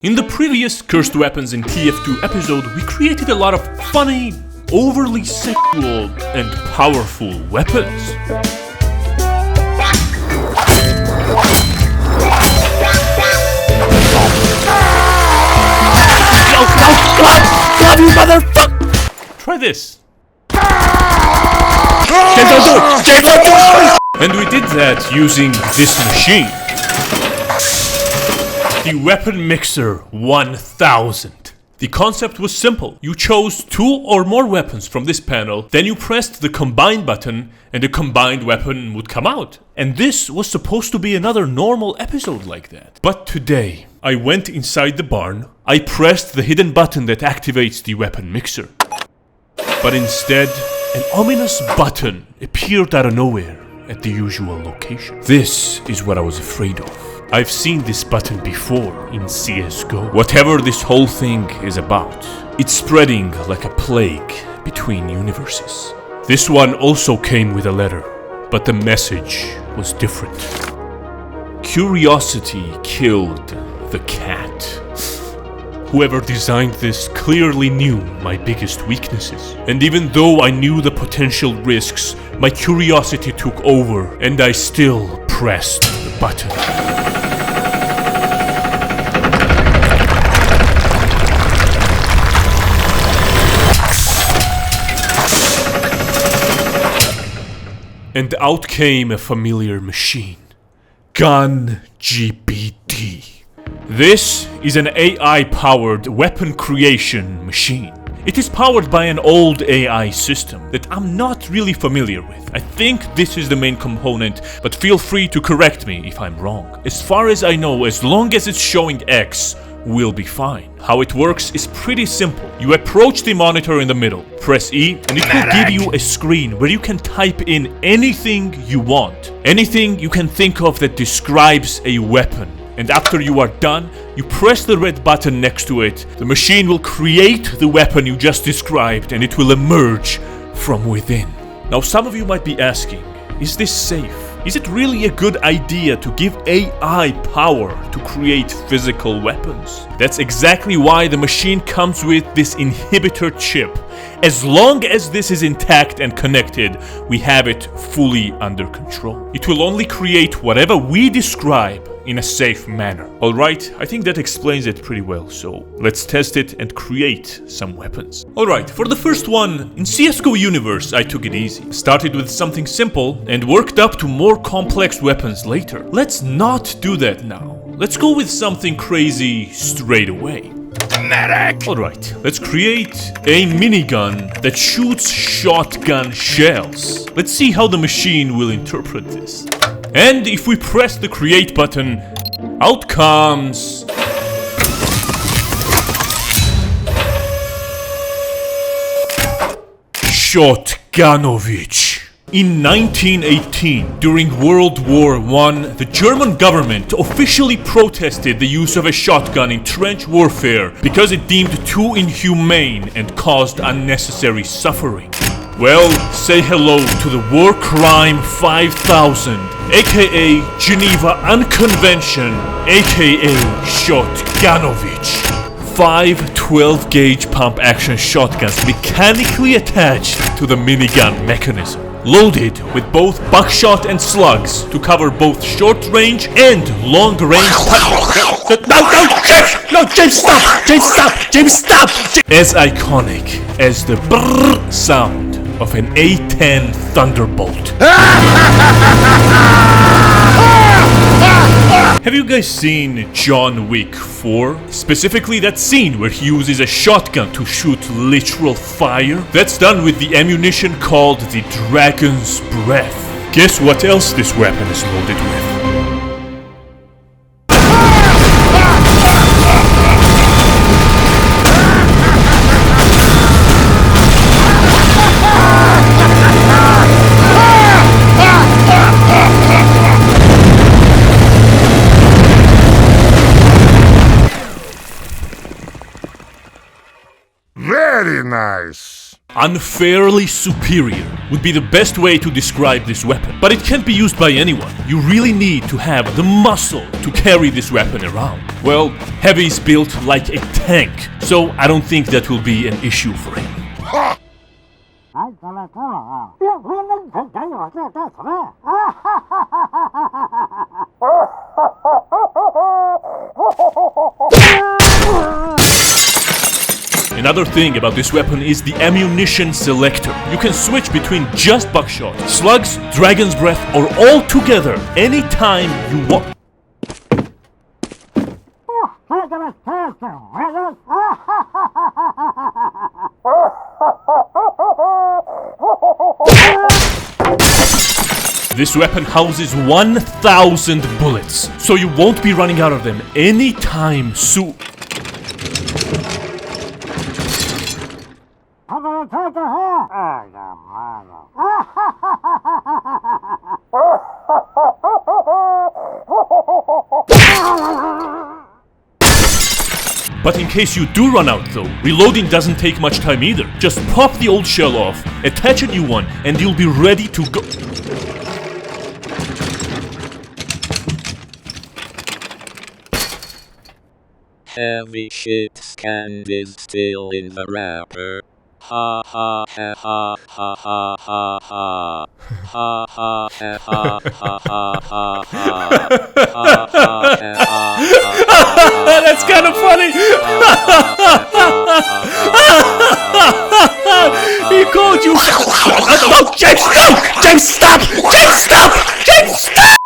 In the previous Cursed Weapons in TF2 episode, we created a lot of funny, overly sexual, and powerful weapons. Love you, motherfucker! Try this. And we did that using this machine. The Weapon Mixer 1000. The concept was simple. You chose 2 or more weapons from this panel, then you pressed the combine button and a combined weapon would come out. And this was supposed to be another normal episode like that. But today, I went inside the barn, I pressed the hidden button that activates the Weapon Mixer. But instead, an ominous button appeared out of nowhere at the usual location. This is what I was afraid of. I've seen this button before in CSGO. Whatever this whole thing is about, it's spreading like a plague between universes. This one also came with a letter, but the message was different. Curiosity killed the cat. Whoever designed this clearly knew my biggest weaknesses. And even though I knew the potential risks, my curiosity took over and I still pressed the button. And out came a familiar machine. Gun GPT. This is an AI-powered weapon creation machine. It is powered by an old AI system that I'm not really familiar with. I think this is the main component, but feel free to correct me if I'm wrong. As far as I know, as long as it's showing X, we'll be fine. How it works is pretty simple. You approach the monitor in the middle, press E, and it will give you a screen where you can type in anything you want. Anything you can think of that describes a weapon. And after you are done, you press the red button next to it. The machine will create the weapon you just described and it will emerge from within. Now some of you might be asking, is this safe? Is it really a good idea to give AI power to create physical weapons? That's exactly why the machine comes with this inhibitor chip. As long as this is intact and connected, we have it fully under control. It will only create whatever we describe in a safe manner. Alright, I think that explains it pretty well, so let's test it and create some weapons. Alright, for the first one, in CSGO universe, I took it easy. Started with something simple and worked up to more complex weapons later. Let's not do that now. Let's go with something crazy straight away. Alright, let's create a minigun that shoots shotgun shells. Let's see how the machine will interpret this. And if we press the create button, out comes Shotgunovich. In 1918, during World War I, the German government officially protested the use of a shotgun in trench warfare because it deemed too inhumane and caused unnecessary suffering. Well, say hello to the War Crime 5000, aka Geneva Unconvention, aka Shotgunovich. 5 12-gauge pump-action shotguns mechanically attached to the minigun mechanism. Loaded with both buckshot and slugs to cover both short-range and long-range No, James, stop! James, stop! James, stop! As iconic as the brrrr sound of an A-10 Thunderbolt. Have you guys seen John Wick 4? Specifically that scene where he uses a shotgun to shoot literal fire? That's done with the ammunition called the Dragon's Breath. Guess what else this weapon is loaded with? Very nice! Unfairly superior would be the best way to describe this weapon, but it can't be used by anyone. You really need to have the muscle to carry this weapon around. Well, Heavy's built like a tank, so I don't think that will be an issue for him. Another thing about this weapon is the ammunition selector. You can switch between just buckshot, slugs, dragon's breath, or all together anytime you want. This weapon houses 1,000 bullets, so you won't be running out of them anytime soon. But in case you do run out though, reloading doesn't take much time either. Just pop the old shell off, attach a new one, and you'll be ready to go. Heavy shit scanned is still in the wrapper. Ha ha ha ha ha ha ha ha. Ha ha ha ha ha ha ha. That's kind of funny. He called you. No, James, no! James, stop! James, stop! James, stop!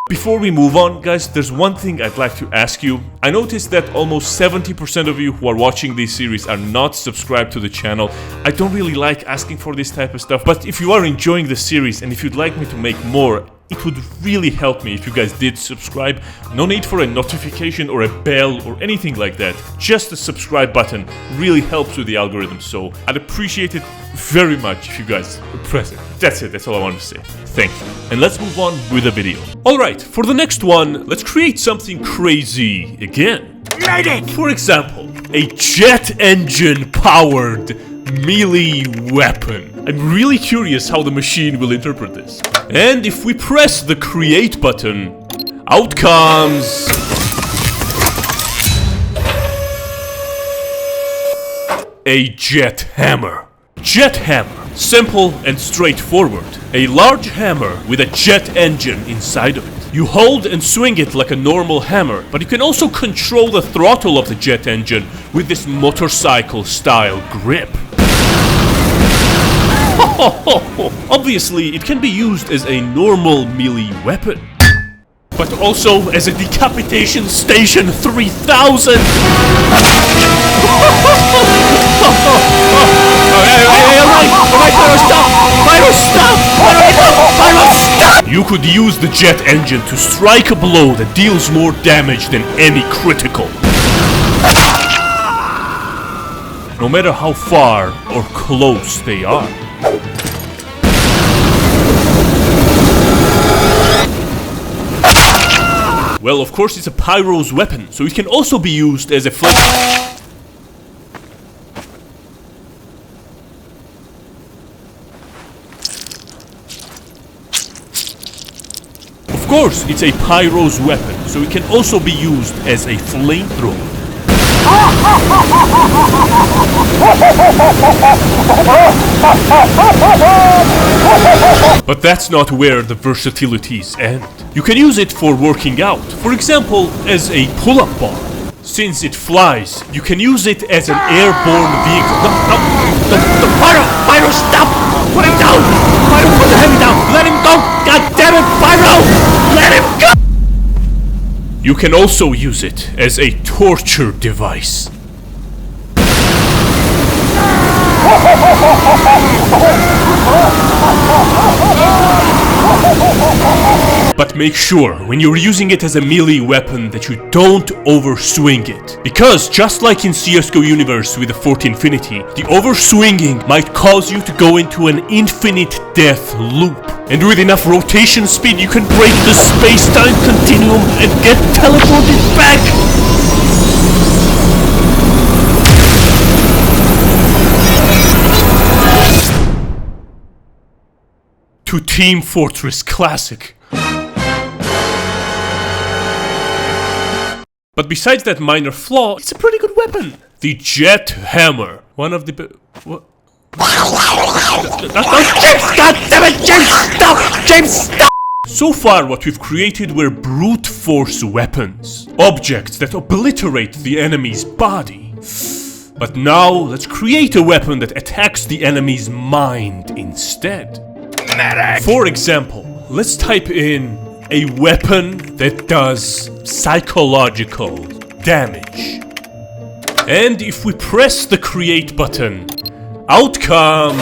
Before we move on, guys, there's one thing I'd like to ask you. I noticed that almost 70% of you who are watching this series are not subscribed to the channel. I don't really like asking for this type of stuff, but if you are enjoying the series and if you'd like me to make more, it would really help me if you guys did subscribe. No need for a notification or a bell or anything like that. Just the subscribe button really helps with the algorithm, so I'd appreciate it very much if you guys press it. That's it, that's all I wanted to say. Thank you. And let's move on with the video. Alright, for the next one, let's create something crazy again. For example, a jet engine powered melee weapon. I'm really curious how the machine will interpret this. And if we press the create button, out comes a jet hammer. Jet hammer, simple and straightforward. A large hammer with a jet engine inside of it. You hold and swing it like a normal hammer, but you can also control the throttle of the jet engine with this motorcycle style grip. Obviously, it can be used as a normal melee weapon, but also as a decapitation station 3000! You could use the jet engine to strike a blow that deals more damage than any critical. No matter how far or close they are. Well, of course it's a pyro's weapon, so it can also be used as a flame. Of course, it's a pyro's weapon, so it can also be used as a flamethrower. But that's not where the versatilities end. You can use it for working out, for example, as a pull-up bar. Since it flies, you can use it as an airborne vehicle. No, Pyro, stop! Put him down! Pyro, put the heavy down! Let him go! God damn it, Pyro! Let him go! You can also use it as a torture device. But make sure, when you're using it as a melee weapon, that you don't overswing it. Because, just like in CSGO Universe with the Fort Infinity, the overswinging might cause you to go into an infinite death loop. And with enough rotation speed, you can break the space-time continuum and get teleported back! To Team Fortress Classic. But besides that minor flaw, it's a pretty good weapon. The Jet Hammer. One of the... What? James, God damn it, James, stop! James, stop! So far, what we've created were brute force weapons. Objects that obliterate the enemy's body. But now, let's create a weapon that attacks the enemy's mind instead. Medic. For example, let's type in a weapon that does psychological damage. And if we press the create button, out comes...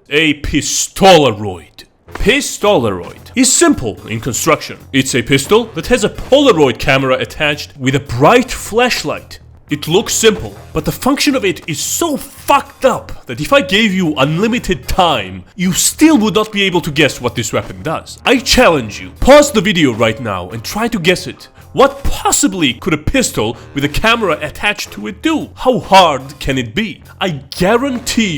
a Pistolaroid. Pistolaroid is simple in construction. It's a pistol that has a Polaroid camera attached with a bright flashlight. It looks simple, but the function of it is so fucked up that if I gave you unlimited time, you still would not be able to guess what this weapon does. I challenge you, pause the video right now and try to guess it. What possibly could a pistol with a camera attached to it do? How hard can it be? I guarantee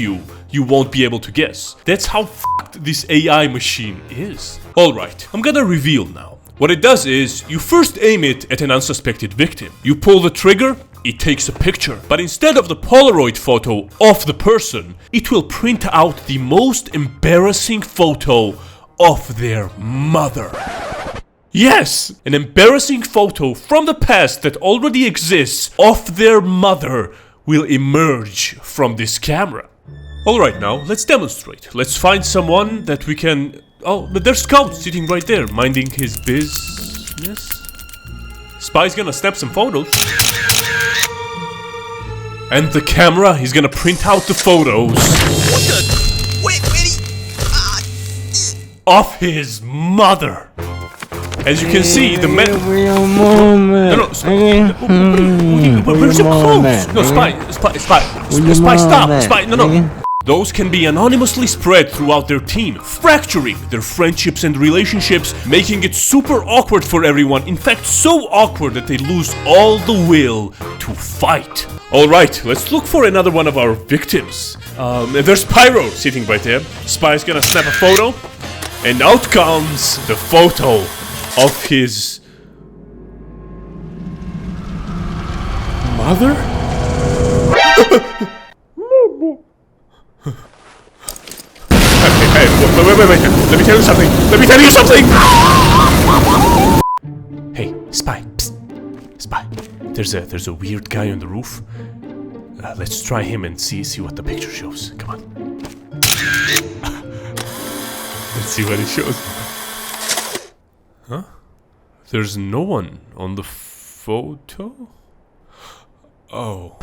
you won't be able to guess. That's how fucked this AI machine is. Alright, I'm gonna reveal now. What it does is, you first aim it at an unsuspected victim. You pull the trigger, it takes a picture. But instead of the Polaroid photo of the person, it will print out the most embarrassing photo of their mother. Yes! An embarrassing photo from the past that already exists of their mother will emerge from this camera. Alright, now, let's demonstrate. Let's find someone that we can... Oh, but there's Scout sitting right there, minding his business. Spy's gonna snap some photos. And the camera, he's gonna print out the photos. What the? Wait, of his mother. As you can see, the man... No, where's your clothes? No, Spy, stop! Spy, no. Those can be anonymously spread throughout their team, fracturing their friendships and relationships, making it super awkward for everyone. In fact, so awkward that they lose all the will to fight. Alright, let's look for another one of our victims. There's Pyro sitting right there. Spy's gonna snap a photo, and out comes the photo of his... mother? Hey, wait. Let me tell you something. Hey, Spy. Psst. Spy. There's a weird guy on the roof. Let's try him and see what the picture shows. Come on. Let's see what it shows. Huh? There's no one on the photo? Oh.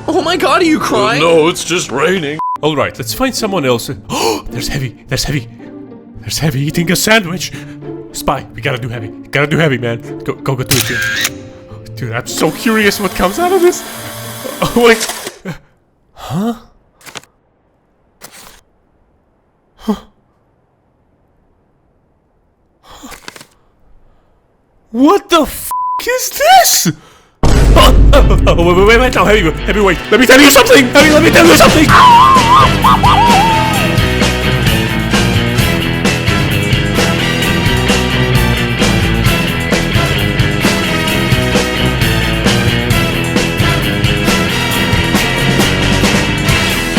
Oh my god, are you crying? No, it's just raining. Alright, let's find someone else. Oh, there's Heavy. There's Heavy eating a sandwich. Spy, we gotta do Heavy. Gotta do Heavy, man. Go do it, dude. Dude, I'm so curious what comes out of this. Oh, wait. Huh? What the f*** is this? Wait, no, Heavy, wait. Let me tell you something. Heavy, let me tell you something.